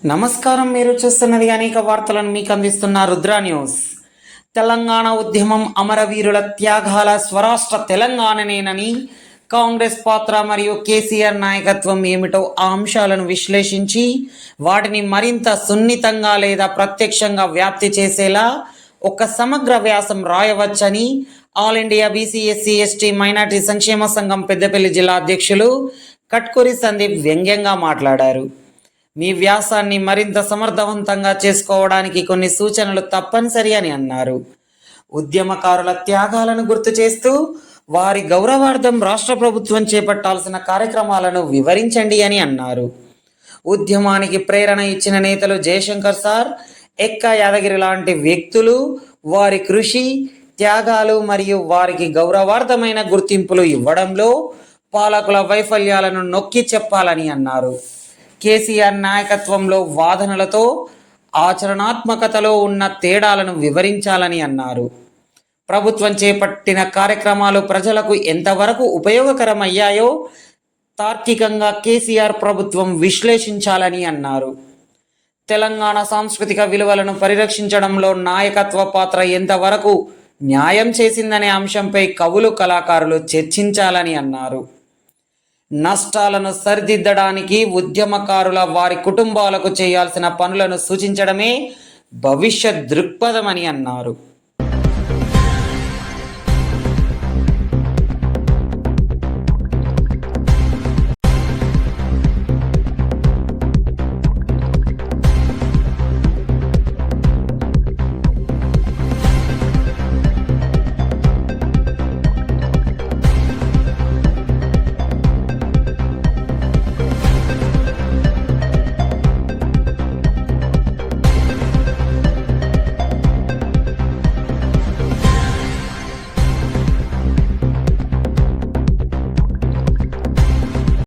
నమస్కారం. మీరు చూస్తున్నది అనేక వార్తలను మీకు అందిస్తున్న రుద్ర న్యూస్. తెలంగాణ ఉద్యమం అమరవీరుల త్యాగాల స్వరాష్ట్ర తెలంగాణనేనని, కాంగ్రెస్ పాత్ర మరియు కేసీఆర్ నాయకత్వం ఏమిటో ఆ అంశాలను విశ్లేషించి వాటిని మరింత సున్నితంగా లేదా ప్రత్యక్షంగా వ్యాప్తి చేసేలా ఒక సమగ్ర వ్యాసం రాయవచ్చని all India BC SC ST minority సంక్షేమ సంఘం పెద్దపల్లి జిల్లా అధ్యక్షులు కట్కూరి సందీప్ వ్యంగ్యంగా మాట్లాడారు. మీ వ్యాసాన్ని మరింత సమర్థవంతంగా చేసుకోవడానికి కొన్ని సూచనలు తప్పనిసరి అని అన్నారు. ఉద్యమకారుల త్యాగాలను గుర్తు చేస్తూ వారి గౌరవార్థం రాష్ట్ర ప్రభుత్వం చేపట్టాల్సిన కార్యక్రమాలను వివరించండి అని అన్నారు. ఉద్యమానికి ప్రేరణ ఇచ్చిన నేతలు జయశంకర్ సార్, ఎక్క యాదగిరి లాంటి వ్యక్తులు వారి కృషి, త్యాగాలు మరియు వారికి గౌరవార్థమైన గుర్తింపులు ఇవ్వడంలో పాలకుల వైఫల్యాలను నొక్కి చెప్పాలని అన్నారు. కేసీఆర్ నాయకత్వంలో వాదనలతో ఆచరణాత్మకతలో ఉన్న తేడాలను వివరించాలని అన్నారు. ప్రభుత్వం చేపట్టిన కార్యక్రమాలు ప్రజలకు ఎంతవరకు ఉపయోగకరమయ్యాయో తార్కికంగా కేసీఆర్ ప్రభుత్వం విశ్లేషించాలని అన్నారు. తెలంగాణ సాంస్కృతిక విలువలను పరిరక్షించడంలో నాయకత్వ పాత్ర ఎంతవరకు న్యాయం చేసిందనే అంశంపై కవులు, కళాకారులు చర్చించాలని అన్నారు. నష్టాలను సరిదిద్దడానికి ఉద్యమకారుల వారి కుటుంబాలకు చేయాల్సిన పనులను సూచించడమే భవిష్యత్ దృక్పథమని అన్నారు.